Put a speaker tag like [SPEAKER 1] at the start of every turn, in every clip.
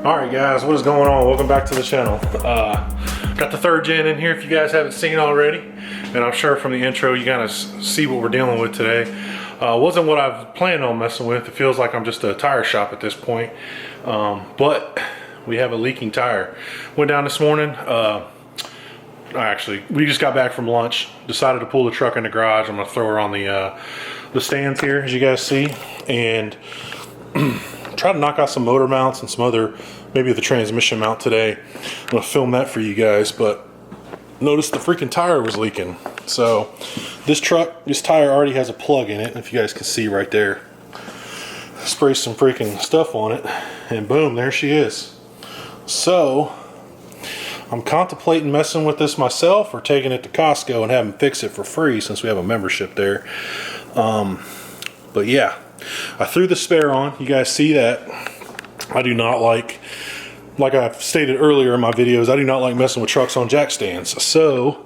[SPEAKER 1] Alright guys, what is going on? Welcome back to the channel. Got the third gen in here if you guys haven't seen already. And I'm sure from the intro you kind of see what we're dealing with today. Wasn't what I was planning on messing with. It feels like I'm just a tire shop at this point. But we have a leaking tire. Went down this morning. We just got back from lunch. Decided to pull the truck in the garage. I'm going to throw her on the stands here, as you guys see. And try to knock out some motor mounts and some other, maybe the transmission mount today. I'm gonna film that for you guys, but notice the freaking tire was leaking. So this tire already has a plug in it, if you guys can see right there. Spray some freaking stuff on it and boom, there she is. So I'm contemplating messing with this myself or taking it to Costco and having them fix it for free since we have a membership there. But yeah, I threw the spare on. You guys see that. I do not like I've stated earlier in my videos, I do not like messing with trucks on jack stands. So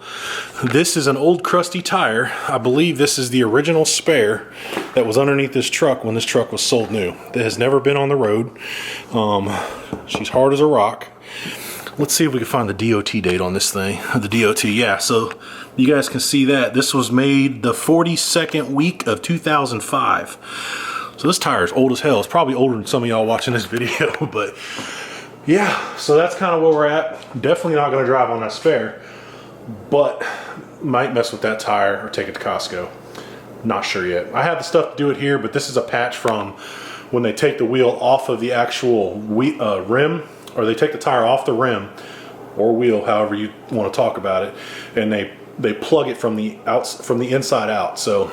[SPEAKER 1] this is an old crusty tire. I believe this is the original spare that was underneath this truck when this truck was sold new. That has never been on the road. She's hard as a rock. Let's see if we can find the DOT date on this thing. The DOT, yeah, so you guys can see that. This was made the 42nd week of 2005. So this tire is old as hell. It's probably older than some of y'all watching this video, but yeah, so that's kind of where we're at. Definitely not gonna drive on that spare, but might mess with that tire or take it to Costco. Not sure yet. I have the stuff to do it here, but this is a patch from when they take the wheel off of the actual rim, or they take the tire off the rim or wheel, however you want to talk about it, and they plug it from the inside out. So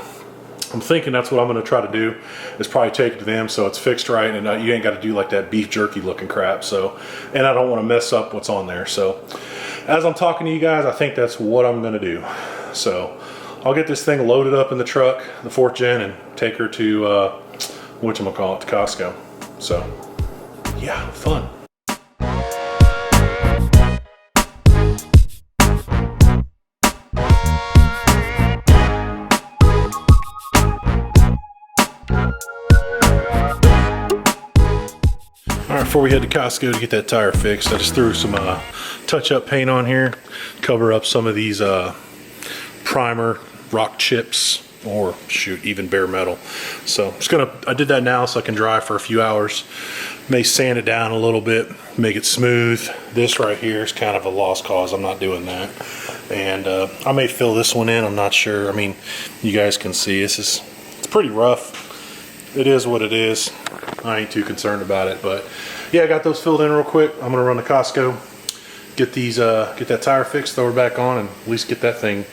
[SPEAKER 1] I'm thinking that's what I'm going to try to do, is probably take it to them so it's fixed right and you ain't got to do like that beef jerky looking crap. So, and I don't want to mess up what's on there. So as I'm talking to you guys, I think that's what I'm going to do. So I'll get this thing loaded up in the truck, the 4th gen, and take her to whatchamacallit, to Costco. So yeah, fun. Before we head to Costco to get that tire fixed, I just threw some touch-up paint on here, cover up some of these primer rock chips, or shoot, even bare metal. So I did that now so I can dry for a few hours. May sand it down a little bit, make it smooth. This right here is kind of a lost cause. I'm not doing that. And I may fill this one in, I'm not sure. I mean, you guys can see it's pretty rough. It is what it is. I ain't too concerned about it, but yeah, I got those filled in real quick. I'm gonna run to Costco, get that tire fixed, throw her back on, and at least get that thing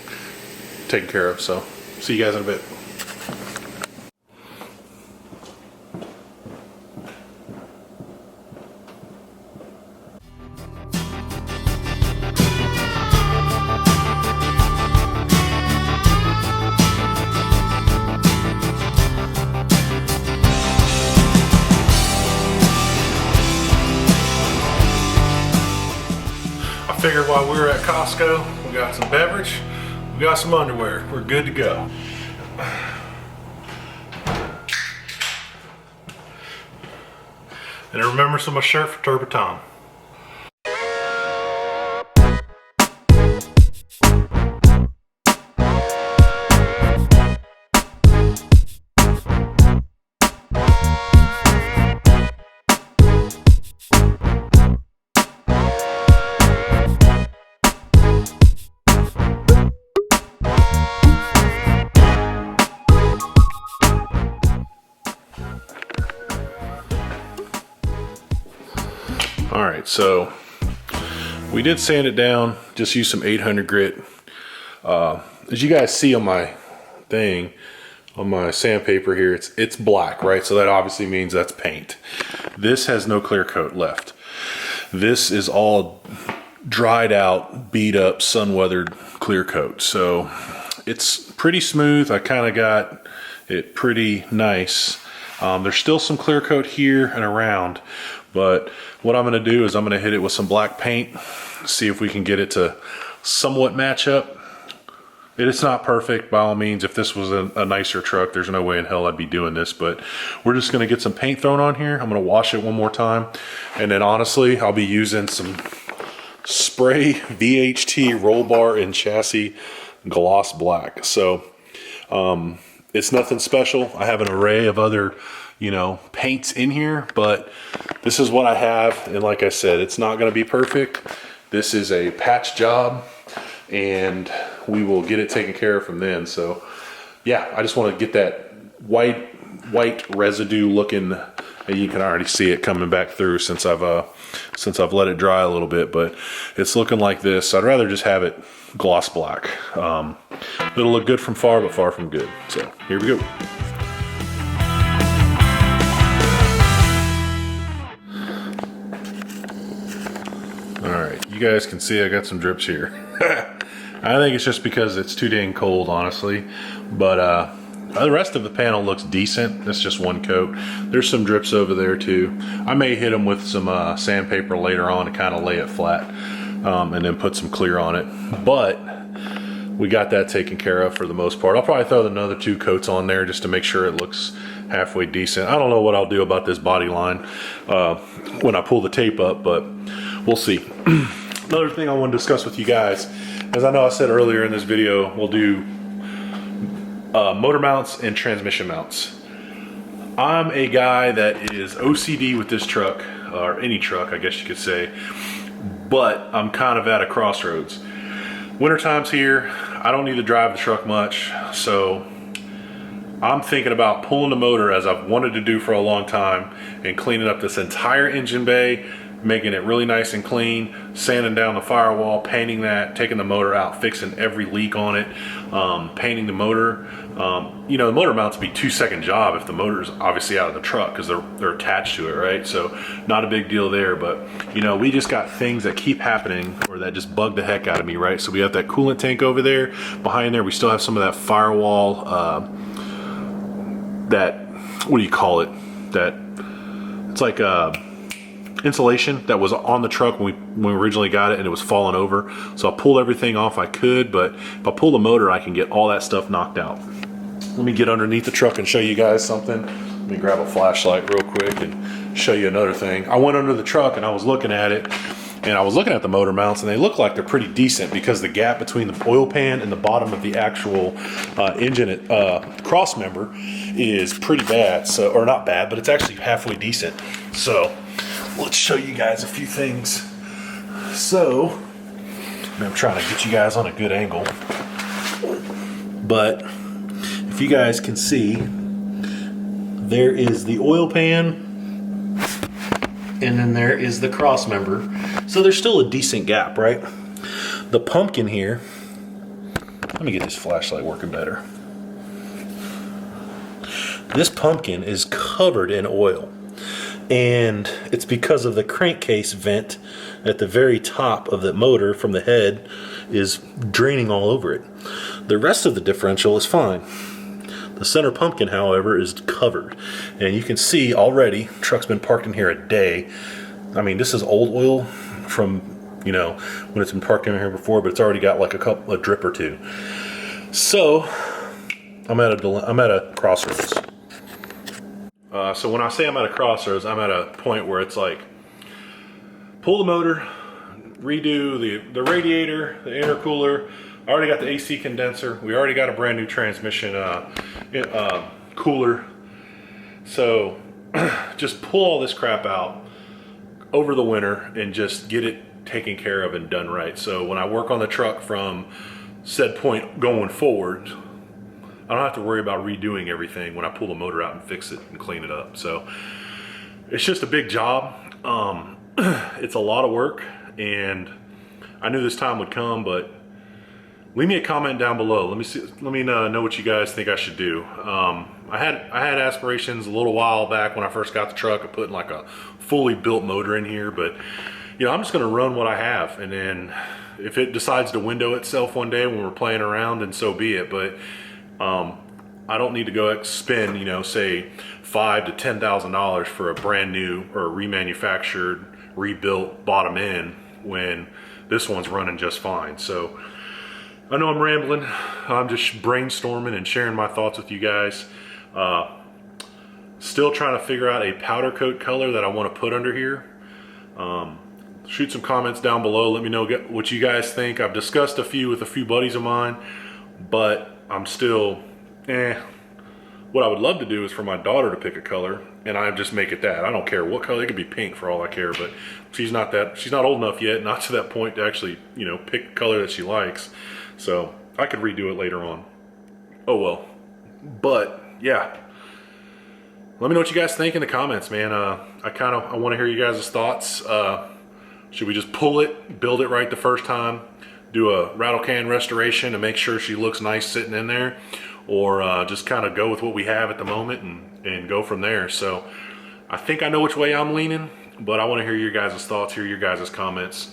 [SPEAKER 1] taken care of. So see you guys in a bit. Figured while we were at Costco, we got some beverage, we got some underwear, we're good to go. And remember some of my shirt for Turboton. Alright, so we did sand it down, just use some 800 grit. As you guys see on my thing, on my sandpaper here, it's black, right? So that obviously means that's paint. This has no clear coat left. This is all dried out, beat up, sun weathered clear coat. So it's pretty smooth. I kind of got it pretty nice. There's still some clear coat here and around, but what I'm gonna do is I'm gonna hit it with some black paint, see if we can get it to somewhat match up. It's not perfect by all means. If this was a nicer truck, there's no way in hell I'd be doing this, but we're just gonna get some paint thrown on here. I'm gonna wash it one more time. And then honestly, I'll be using some spray VHT roll bar and chassis gloss black. So it's nothing special. I have an array of other, you know, paints in here, but this is what I have. And like I said, it's not gonna be perfect. This is a patch job, and we will get it taken care of from then. So yeah, I just want to get that white residue looking, and you can already see it coming back through since I've let it dry a little bit, but it's looking like this. I'd rather just have it gloss black. It'll look good from far, but far from good. So here we go. All right, you guys can see I got some drips here. I think it's just because it's too dang cold, honestly. But the rest of the panel looks decent. That's just one coat. There's some drips over there too. I may hit them with some sandpaper later on to kind of lay it flat, and then put some clear on it. But we got that taken care of for the most part. I'll probably throw another 2 coats on there just to make sure it looks halfway decent. I don't know what I'll do about this body line when I pull the tape up, but we'll see. Another thing I want to discuss with you guys, as I know I said earlier in this video, we'll do motor mounts and transmission mounts. I'm a guy that is OCD with this truck, or any truck I guess you could say, but I'm kind of at a crossroads. Winter time's here. I don't need to drive the truck much, so I'm thinking about pulling the motor, as I've wanted to do for a long time, and cleaning up this entire engine bay, making it really nice and clean, sanding down the firewall, painting that, taking the motor out, fixing every leak on it, painting the motor. You know, the motor mounts be 2-second job if the motor is obviously out of the truck, because they're attached to it, right? So not a big deal there, but you know, we just got things that keep happening, or that just bug the heck out of me, right? So we have that coolant tank over there. Behind there, we still have some of that firewall, that, what do you call it? That, it's like insulation that was on the truck when we originally got it, and it was falling over. So I pulled everything off I could, but if I pull the motor, I can get all that stuff knocked out. Let me get underneath the truck and show you guys something. Let me grab a flashlight real quick and show you another thing. I went under the truck and I was looking at it, and I was looking at the motor mounts, and they look like they're pretty decent, because the gap between the oil pan and the bottom of the actual engine cross member is pretty bad. So, or not bad, but it's actually halfway decent. So let's show you guys a few things. So I'm trying to get you guys on a good angle, but if you guys can see, there is the oil pan, and then there is the cross member. So there's still a decent gap, right? The pumpkin here, let me get this flashlight working better. This pumpkin is covered in oil, and it's because of the crankcase vent at the very top of the motor from the head is draining all over it. The rest of the differential is fine. The center pumpkin, however, is covered, and you can see already, truck's been parked in here a day. I mean, this is old oil from, you know, when it's been parked in here before, but it's already got like a drip or two. So I'm at a crossroads. So when I say I'm at a crossroads, I'm at a point where it's like, pull the motor, redo the radiator, the intercooler. I already got the AC condenser. We already got a brand new transmission cooler. So just pull all this crap out over the winter and just get it taken care of and done right. So when I work on the truck from said point going forward, I don't have to worry about redoing everything when I pull the motor out and fix it and clean it up. So it's just a big job. It's a lot of work, and I knew this time would come, but leave me a comment down below. Let me know what you guys think I should do. I had aspirations a little while back when I first got the truck of putting like a fully built motor in here, but you know, I'm just gonna run what I have, and then if it decides to window itself one day when we're playing around, then so be it. But I don't need to go spend, you know, say $5,000 to $10,000 for a brand new or remanufactured, rebuilt bottom end when this one's running just fine. So I know I'm rambling. I'm just brainstorming and sharing my thoughts with you guys. Still trying to figure out a powder coat color that I want to put under here. Shoot some comments down below. Let me know what you guys think. I've discussed a few with a few buddies of mine, but I'm still, What I would love to do is for my daughter to pick a color, and I just make it that. I don't care what color. It could be pink for all I care, but she's not old enough yet, not to that point to actually, pick a color that she likes. So I could redo it later on. Oh well. But yeah. Let me know what you guys think in the comments, man. I want to hear you guys' thoughts. Should we just pull it, build it right the first time, do a rattle can restoration and make sure she looks nice sitting in there, or just kind of go with what we have at the moment and go from there? So I think I know which way I'm leaning, but I want to hear your guys' thoughts, hear your guys' comments.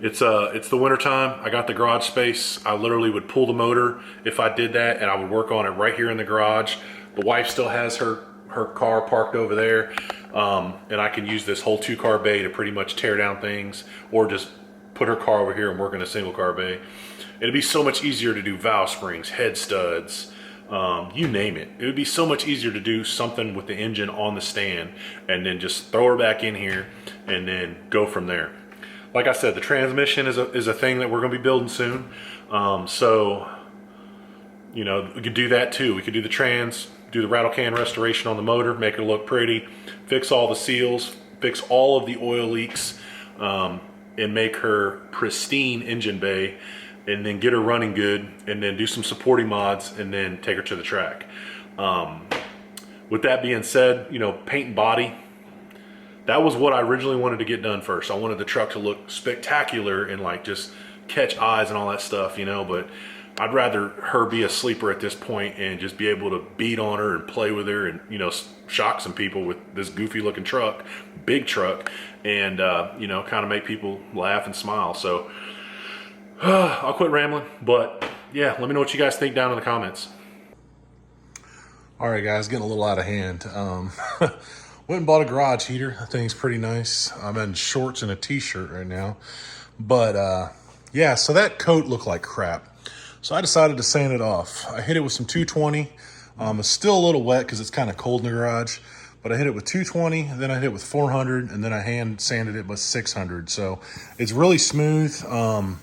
[SPEAKER 1] It's the winter time. I got the garage space. I literally would pull the motor if I did that, and I would work on it right here in the garage. The wife still has her car parked over there, and I can use this whole 2-car bay to pretty much tear down things, or just put her car over here and work in a 1-car bay. It'd be so much easier to do valve springs, head studs, you name it. It would be so much easier to do something with the engine on the stand and then just throw her back in here and then go from there. Like I said, the transmission is a thing that we're going to be building soon. So, we could do that too. We could do the do the rattle can restoration on the motor, make it look pretty, fix all the seals, fix all of the oil leaks, and make her pristine engine bay, and then get her running good, and then do some supporting mods, and then take her to the track. With that being said, paint and body, that was what I originally wanted to get done first. I wanted the truck to look spectacular and like just catch eyes and all that stuff, but I'd rather her be a sleeper at this point and just be able to beat on her and play with her and, shock some people with this goofy looking truck, big truck, and, kind of make people laugh and smile. So I'll quit rambling, but yeah, let me know what you guys think down in the comments. All right, guys, getting a little out of hand. Went and bought a garage heater. That thing's pretty nice. I'm in shorts and a t-shirt right now. But yeah, so that coat looked like crap. So I decided to sand it off. I hit it with some 220. It's still a little wet because it's kind of cold in the garage. But I hit it with 220, then I hit it with 400, and then I hand sanded it with 600. So it's really smooth. I'm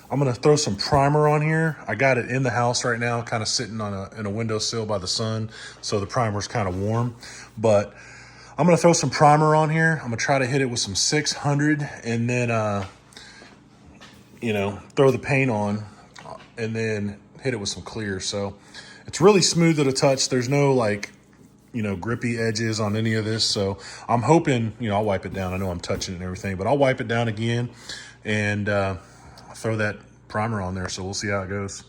[SPEAKER 1] gonna throw some primer on here. I got it in the house right now, kind of sitting on in a windowsill by the sun. So the primer's kind of warm. But I'm gonna throw some primer on here. I'm gonna try to hit it with some 600 and then, throw the paint on and then hit it with some clear. So it's really smooth at a touch. There's no grippy edges on any of this. So I'm hoping, I'll wipe it down. I know I'm touching it and everything, but I'll wipe it down again and throw that primer on there. So we'll see how it goes.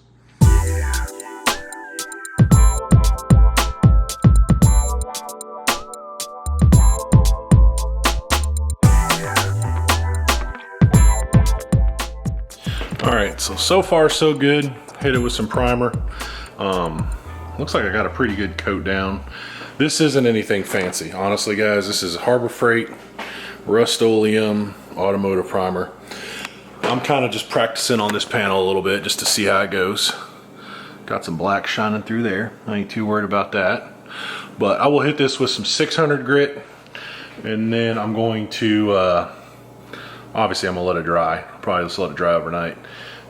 [SPEAKER 1] All right, so far so good. Hit it with some primer. Looks like I got a pretty good coat down. This isn't anything fancy, honestly, guys. This is Harbor Freight Rust-Oleum automotive primer. I'm kind of just practicing on this panel a little bit just to see how it goes. Got some black shining through there. I ain't too worried about that. But I will hit this with some 600 grit, and then I'm going to, obviously I'm gonna let it dry. Probably just let it dry overnight.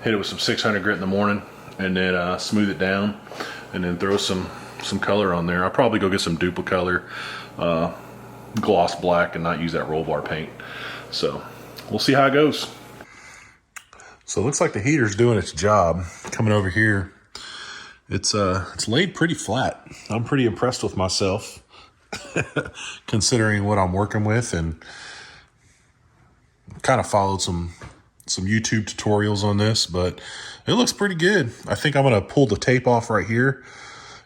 [SPEAKER 1] Hit it with some 600 grit in the morning, and then smooth it down, and then throw some color on there. I'll probably go get some Duplicolor gloss black and not use that roll bar paint. So we'll see how it goes. So it looks like the heater's doing its job. Coming over here, it's laid pretty flat. I'm pretty impressed with myself considering what I'm working with, and kind of followed some YouTube tutorials on this, but it looks pretty good. I think I'm gonna pull the tape off right here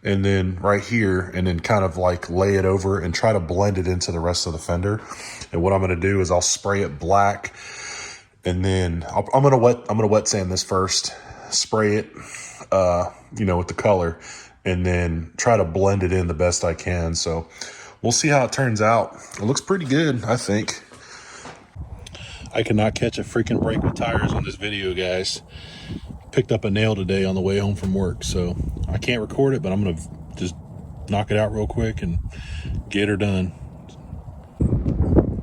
[SPEAKER 1] and then right here, and then kind of like lay it over and try to blend it into the rest of the fender. And what I'm gonna do is I'll spray it black, and then I'm gonna wet sand this first, spray it with the color, and then try to blend it in the best I can. So we'll see how it turns out. It looks pretty good, I think. I cannot catch a freaking break with tires on this video, guys. picked up a nail today on the way home from work, so I can't record it, but I'm gonna just knock it out real quick and get her done.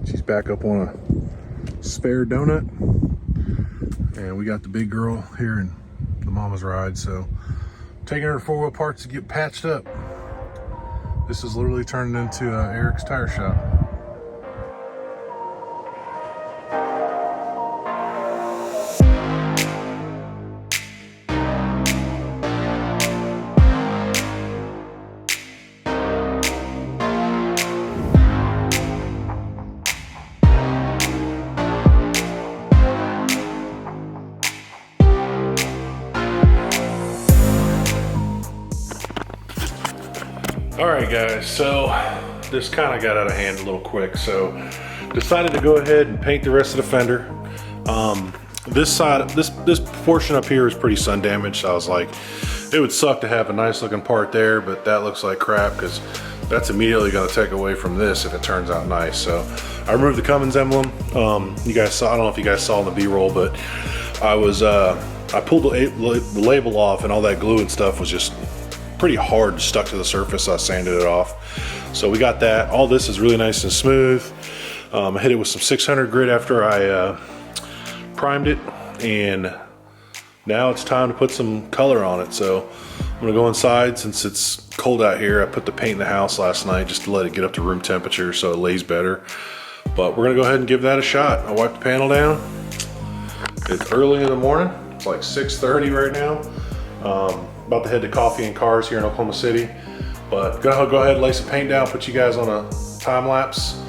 [SPEAKER 1] She's back up on a spare donut, and we got the big girl here in the mama's ride, so taking her to 4-wheel parts to get patched up. This is literally turning into Eric's tire shop. Alright guys, so this kind of got out of hand a little quick, so decided to go ahead and paint the rest of the fender. This side, this portion up here is pretty sun damaged, so I was like, it would suck to have a nice looking part there, but that looks like crap because that's immediately going to take away from this if it turns out nice. So I removed the Cummins emblem. You guys saw, I don't know if you guys saw in the B-roll, but I pulled the label off, and all that glue and stuff was just pretty hard stuck to the surface, so I sanded it off. So we got that. All this is really nice and smooth. I hit it with some 600 grit after I primed it, and now it's time to put some color on it. So I'm gonna go inside since it's cold out here. I put the paint in the house last night just to let it get up to room temperature so it lays better. But we're gonna go ahead and give that a shot. I wiped the panel down. It's early in the morning. It's like 6:30 right now. About to head to Coffee and Cars here in Oklahoma City, but go ahead and lay some paint down, put you guys on a time lapse,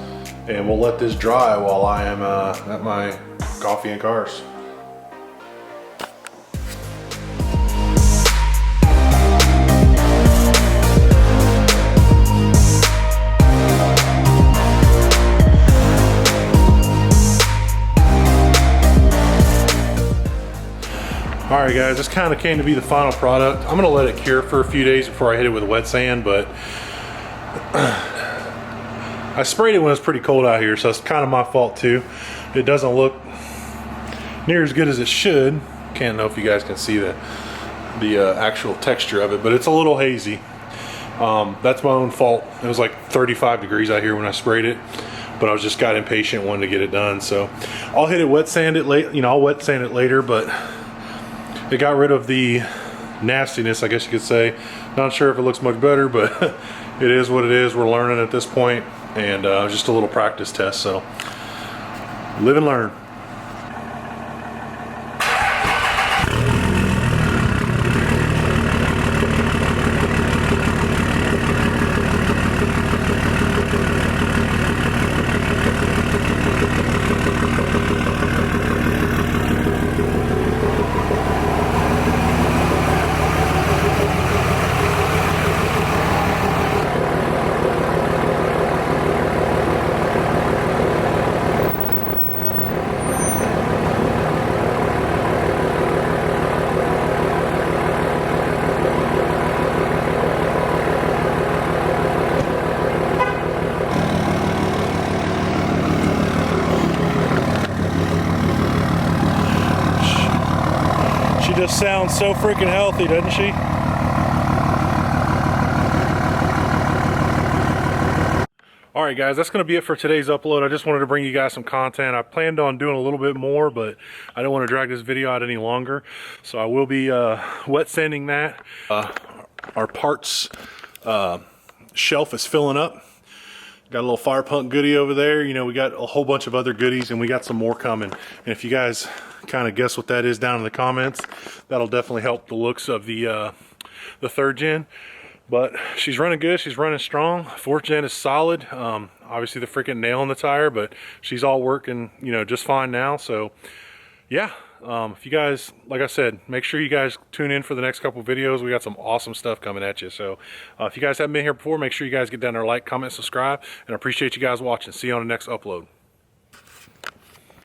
[SPEAKER 1] and we'll let this dry while I am at my Coffee and Cars. Alright guys, this kind of came to be the final product. I'm going to let it cure for a few days before I hit it with wet sand, but I sprayed it when it was pretty cold out here, so it's kind of my fault too. It doesn't look near as good as it should. Can't know if you guys can see the actual texture of it, but it's a little hazy. That's my own fault. It was like 35 degrees out here when I sprayed it, but I just got impatient, wanted to get it done. So I'll hit it wet sand it late, I'll wet sand it later, but it got rid of the nastiness, I guess you could say. Not sure if it looks much better, but it is what it is. We're learning at this point, and just a little practice test, so live and learn. Just sounds so freaking healthy, doesn't she? Alright guys, that's going to be it for today's upload. I just wanted to bring you guys some content. I planned on doing a little bit more, but I don't want to drag this video out any longer. So I will be wet sanding that. Our parts shelf is filling up. Got a little fire punk goodie over there. We got a whole bunch of other goodies, and we got some more coming. And if you guys kind of guess what that is down in the comments, that'll definitely help the looks of the 3rd gen. But she's running good, she's running strong. 4th gen is solid. Obviously the freaking nail in the tire, but she's all working just fine now. So yeah, if you guys, like I said, make sure you guys tune in for the next couple videos. We got some awesome stuff coming at you. So if you guys haven't been here before, make sure you guys get down there, like, comment, subscribe, and I appreciate you guys watching. See you on the next upload.